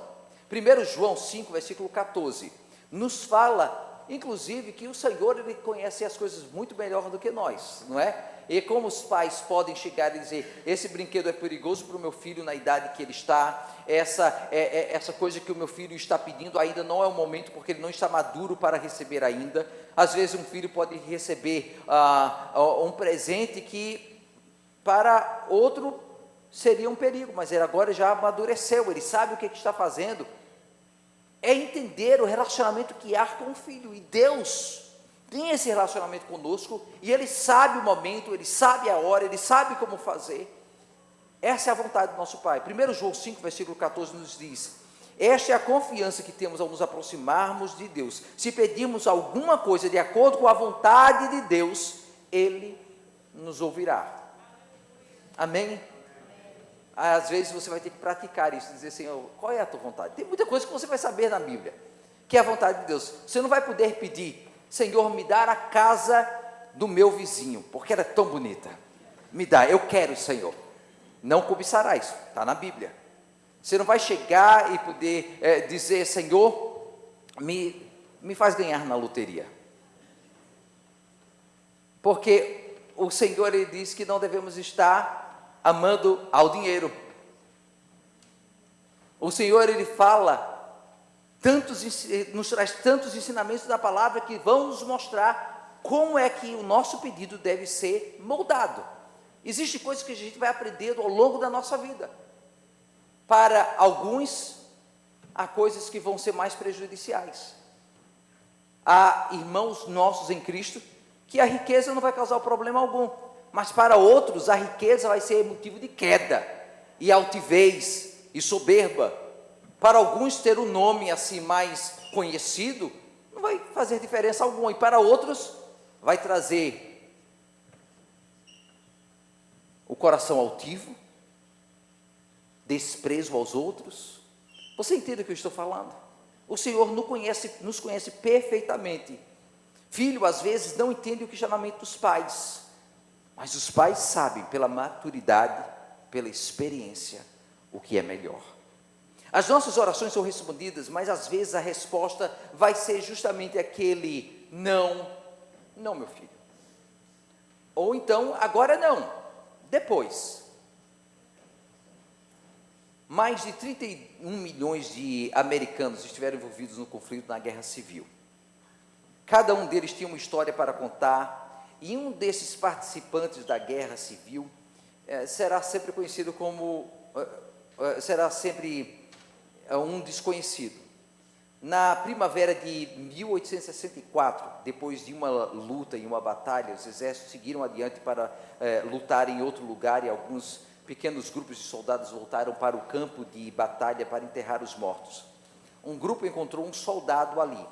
1 João 5, versículo 14, nos fala, inclusive, que o Senhor, Ele conhece as coisas muito melhor do que nós, não é? E como os pais podem chegar e dizer: esse brinquedo é perigoso para o meu filho na idade que ele está, essa coisa que o meu filho está pedindo ainda não é o momento, porque ele não está maduro para receber ainda. Às vezes um filho pode receber um presente que para outro seria um perigo, mas ele agora já amadureceu, ele sabe o que está fazendo. É entender o relacionamento que há com o filho, e Deus tem esse relacionamento conosco, e Ele sabe o momento, Ele sabe a hora, Ele sabe como fazer. Essa é a vontade do nosso Pai. 1 João 5, versículo 14 nos diz: esta é a confiança que temos ao nos aproximarmos de Deus. Se pedirmos alguma coisa de acordo com a vontade de Deus, Ele nos ouvirá. Amém? Às vezes você vai ter que praticar isso, dizer: Senhor, qual é a tua vontade? Tem muita coisa que você vai saber na Bíblia, que é a vontade de Deus. Você não vai poder pedir: Senhor, me dá a casa do meu vizinho, porque ela é tão bonita. Me dá, eu quero, Senhor. Não cobiçarás, está na Bíblia. Você não vai chegar e poder dizer: Senhor, me faz ganhar na loteria. Porque o Senhor, Ele diz que não devemos estar amando ao dinheiro. O Senhor, Ele fala nos traz tantos ensinamentos da palavra que vão nos mostrar como é que o nosso pedido deve ser moldado. Existem coisas que a gente vai aprendendo ao longo da nossa vida. Para alguns, há coisas que vão ser mais prejudiciais. Há irmãos nossos em Cristo que a riqueza não vai causar problema algum, mas para outros a riqueza vai ser motivo de queda, e altivez, e soberba. Para alguns ter um nome assim mais conhecido não vai fazer diferença alguma, e para outros vai trazer o coração altivo, desprezo aos outros. Você entende o que eu estou falando? O Senhor nos conhece perfeitamente. Filho, às vezes, não entende o questionamento dos pais, mas os pais sabem, pela maturidade, pela experiência, o que é melhor. As nossas orações são respondidas, mas às vezes a resposta vai ser justamente aquele: não, meu filho. Ou então, agora não, depois. Mais de 31 milhões de americanos estiveram envolvidos no conflito, na guerra civil. Cada um deles tinha uma história para contar, e um desses participantes da guerra civil será sempre conhecido como, será sempre um desconhecido. Na primavera de 1864, depois de uma luta e uma batalha, os exércitos seguiram adiante para lutar em outro lugar, e alguns pequenos grupos de soldados voltaram para o campo de batalha para enterrar os mortos. Um grupo encontrou um soldado ali.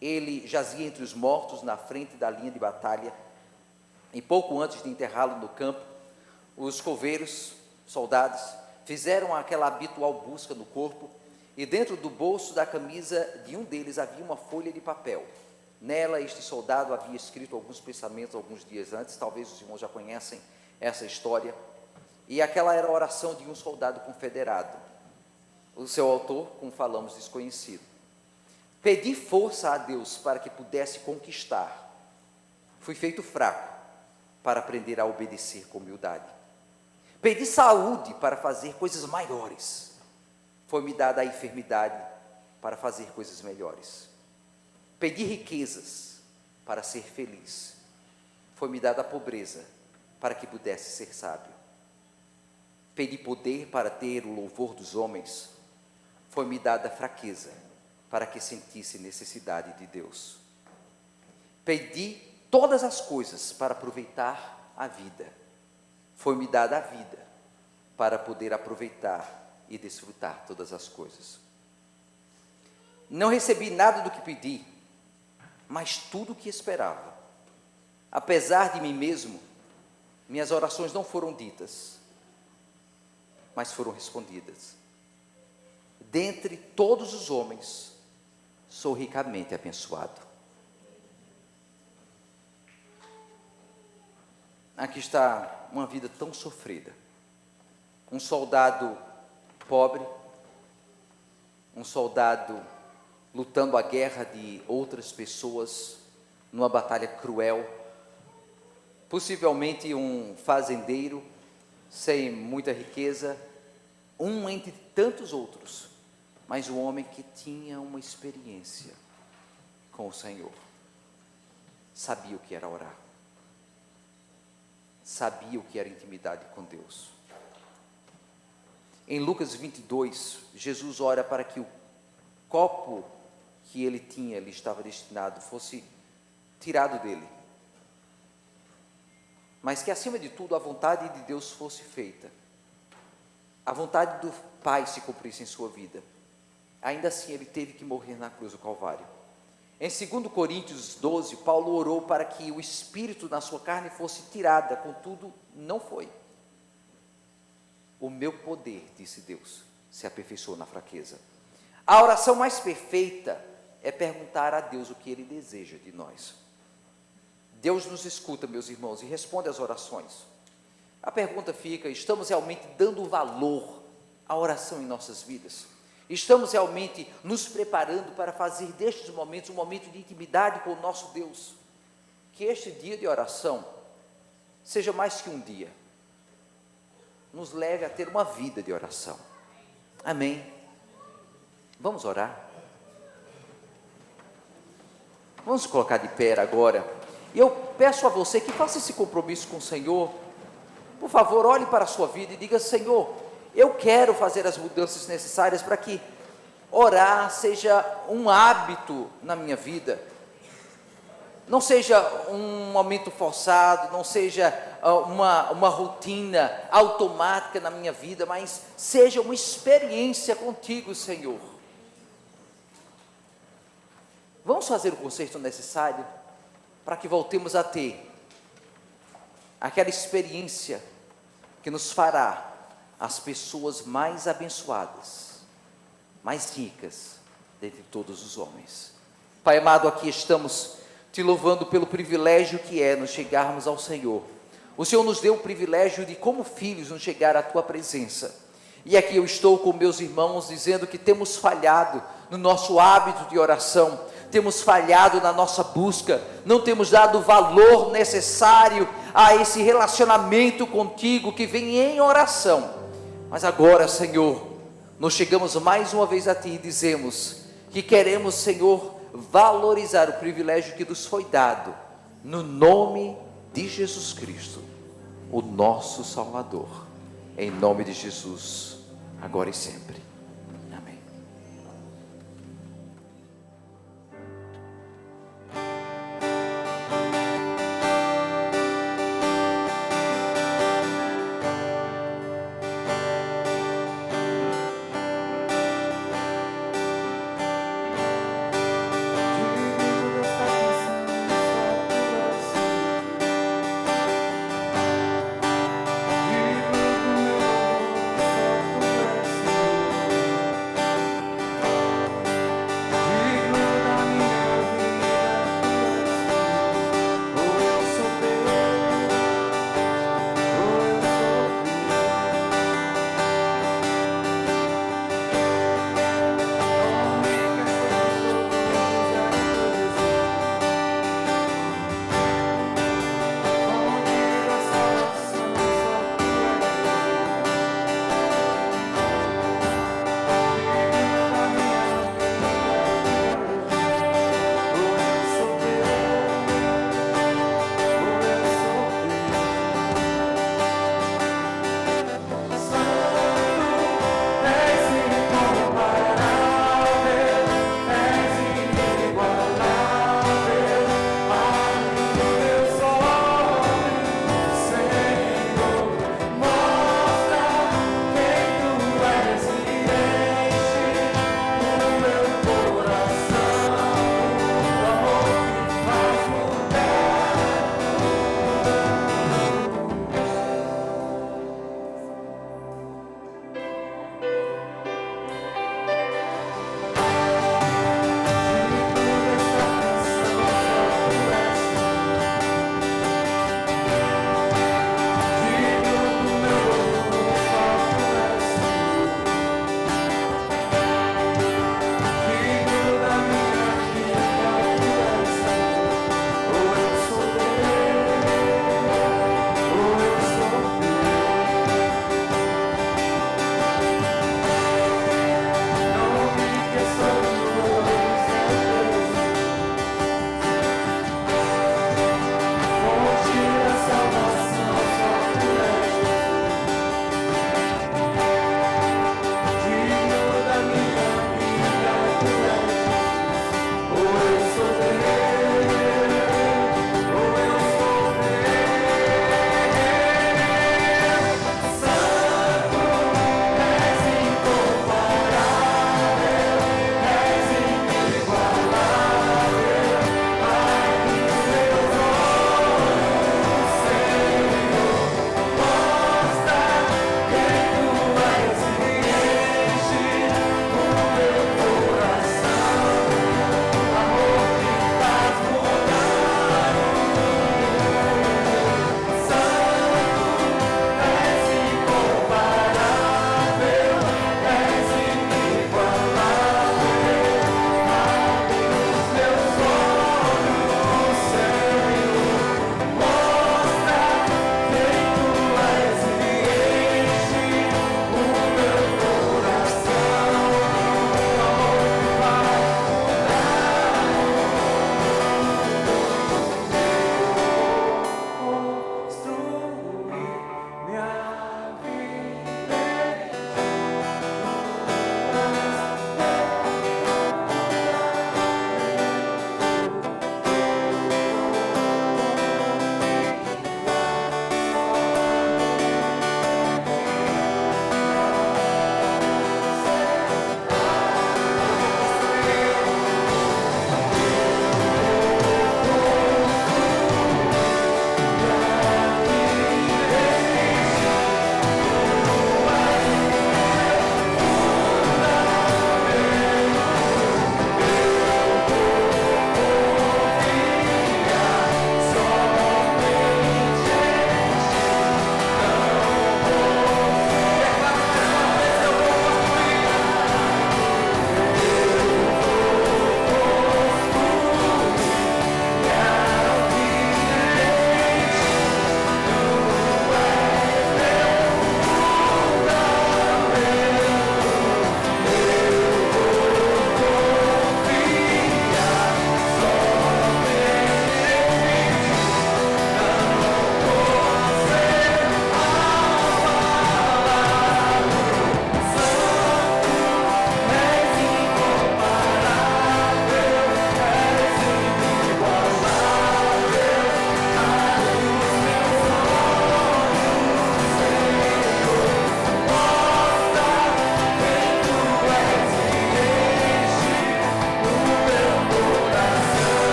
Ele jazia entre os mortos na frente da linha de batalha. E pouco antes de enterrá-lo no campo, os coveiros, soldados, fizeram aquela habitual busca no corpo, e dentro do bolso da camisa de um deles havia uma folha de papel. Nela, este soldado havia escrito alguns pensamentos alguns dias antes, talvez os irmãos já conhecem essa história, e aquela era a oração de um soldado confederado. O seu autor, como falamos, desconhecido. Pedi força a Deus para que pudesse conquistar. Fui feito fraco para aprender a obedecer com humildade. Pedi saúde para fazer coisas maiores. Foi-me dada a enfermidade para fazer coisas melhores. Pedi riquezas para ser feliz. Foi-me dada a pobreza para que pudesse ser sábio. Pedi poder para ter o louvor dos homens. Foi-me dada a fraqueza para que sentisse necessidade de Deus. Pedi todas as coisas para aproveitar a vida. Foi-me dada a vida para poder aproveitar e desfrutar todas as coisas. Não recebi nada do que pedi, mas tudo o que esperava. Apesar de mim mesmo, minhas orações não foram ditas, mas foram respondidas. Dentre todos os homens, sou ricamente abençoado. Aqui está uma vida tão sofrida. Um soldado pobre, um soldado lutando a guerra de outras pessoas, numa batalha cruel, possivelmente um fazendeiro, sem muita riqueza, um entre tantos outros, mas um homem que tinha uma experiência com o Senhor, sabia o que era orar, sabia o que era intimidade com Deus. Em Lucas 22, Jesus ora para que o copo que ele tinha, lhe estava destinado, fosse tirado dele, mas que acima de tudo a vontade de Deus fosse feita, a vontade do Pai se cumprisse em sua vida. Ainda assim ele teve que morrer na cruz do Calvário. Em 2 Coríntios 12, Paulo orou para que o espírito na sua carne fosse tirada, contudo não foi. O meu poder, disse Deus, se aperfeiçoou na fraqueza. A oração mais perfeita é perguntar a Deus o que Ele deseja de nós. Deus nos escuta, meus irmãos, e responde às orações. A pergunta fica: estamos realmente dando valor à oração em nossas vidas? Estamos realmente nos preparando para fazer destes momentos um momento de intimidade com o nosso Deus? Que este dia de oração seja mais que um dia, nos leve a ter uma vida de oração. Amém? Vamos orar? Vamos colocar de pé agora. E eu peço a você que faça esse compromisso com o Senhor. Por favor, olhe para a sua vida e diga: Senhor, eu quero fazer as mudanças necessárias para que orar seja um hábito na minha vida. Não seja um momento forçado, não seja uma rotina automática na minha vida, mas seja uma experiência contigo, Senhor. Vamos fazer o conserto necessário para que voltemos a ter aquela experiência que nos fará as pessoas mais abençoadas, mais ricas dentre todos os homens. Pai amado, aqui estamos te louvando pelo privilégio que é nos chegarmos ao Senhor. O Senhor nos deu o privilégio de, como filhos, nos chegar à tua presença. E aqui eu estou com meus irmãos dizendo que temos falhado no nosso hábito de oração, temos falhado na nossa busca, não temos dado o valor necessário a esse relacionamento contigo que vem em oração. Mas agora, Senhor, nós chegamos mais uma vez a Ti e dizemos que queremos, Senhor, valorizar o privilégio que nos foi dado, no nome de Jesus Cristo, o nosso Salvador, em nome de Jesus, agora e sempre. Amém.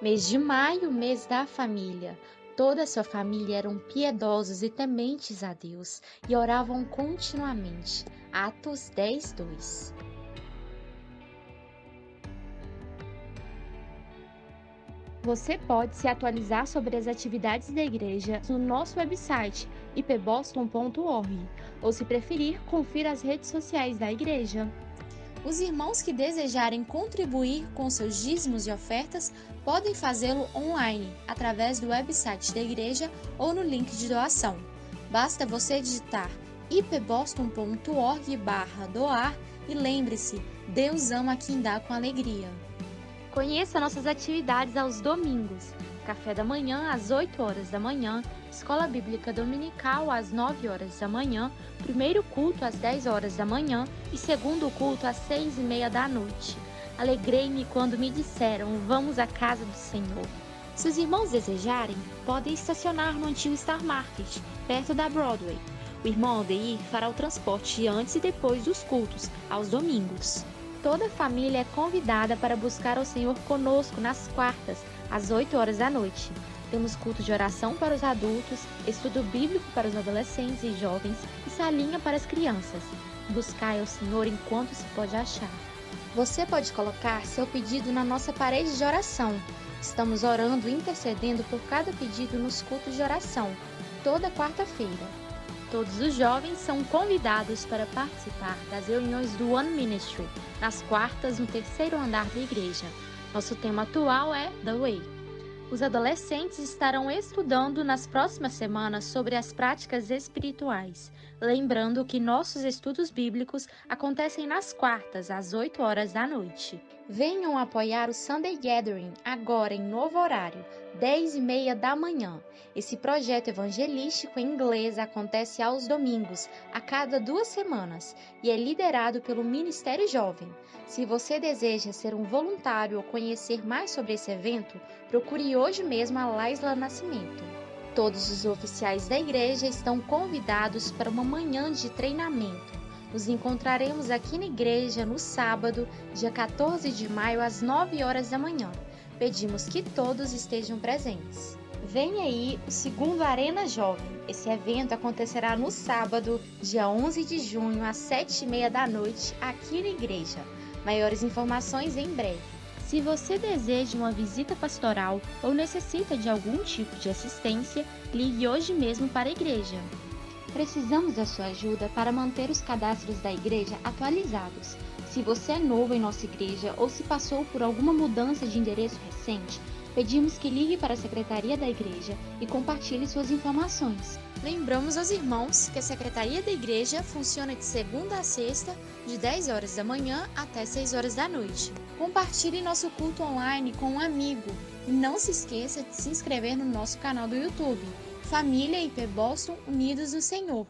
Mês de maio, mês da família. Toda a sua família eram piedosos e tementes a Deus e oravam continuamente. Atos 10:2. Você pode se atualizar sobre as atividades da igreja no nosso website ipboston.org, ou se preferir, confira as redes sociais da igreja. Os irmãos que desejarem contribuir com seus dízimos e ofertas podem fazê-lo online, através do website da igreja ou no link de doação. Basta você digitar ipboston.org/doar e lembre-se, Deus ama quem dá com alegria. Conheça nossas atividades aos domingos. Café da manhã às 8 horas da manhã, Escola Bíblica Dominical às 9 horas da manhã, primeiro culto às 10 horas da manhã e segundo culto às 6:30 da noite. Alegrei-me quando me disseram, vamos à casa do Senhor. Se os irmãos desejarem, podem estacionar no antigo Star Market, perto da Broadway. O irmão Aldeir fará o transporte antes e depois dos cultos, aos domingos. Toda a família é convidada para buscar ao Senhor conosco nas quartas, às 8 horas da noite. Temos culto de oração para os adultos, estudo bíblico para os adolescentes e jovens e salinha para as crianças. Buscai ao Senhor enquanto se pode achar. Você pode colocar seu pedido na nossa parede de oração. Estamos orando e intercedendo por cada pedido nos cultos de oração, toda quarta-feira. Todos os jovens são convidados para participar das reuniões do One Ministry, nas quartas no terceiro andar da igreja. Nosso tema atual é The Way. Os adolescentes estarão estudando nas próximas semanas sobre as práticas espirituais, lembrando que nossos estudos bíblicos acontecem nas quartas, às 8 horas da noite. Venham apoiar o Sunday Gathering, agora em novo horário, 10:30 da manhã. Esse projeto evangelístico em inglês acontece aos domingos, a cada 2 semanas, e é liderado pelo Ministério Jovem. Se você deseja ser um voluntário ou conhecer mais sobre esse evento, procure hoje mesmo a Laisla Nascimento. Todos os oficiais da igreja estão convidados para uma manhã de treinamento. Nos encontraremos aqui na igreja no sábado, dia 14 de maio, às 9 horas da manhã. Pedimos que todos estejam presentes. Vem aí o segundo Arena Jovem. Esse evento acontecerá no sábado, dia 11 de junho, às 7:30 da noite, aqui na igreja. Maiores informações em breve. Se você deseja uma visita pastoral ou necessita de algum tipo de assistência, ligue hoje mesmo para a igreja. Precisamos da sua ajuda para manter os cadastros da igreja atualizados. Se você é novo em nossa igreja ou se passou por alguma mudança de endereço recente, pedimos que ligue para a secretaria da igreja e compartilhe suas informações. Lembramos aos irmãos que a secretaria da igreja funciona de segunda a sexta, de 10 horas da manhã até 6 horas da noite. Compartilhe nosso culto online com um amigo e não se esqueça de se inscrever no nosso canal do YouTube, Família IP Boston Unidos no Senhor.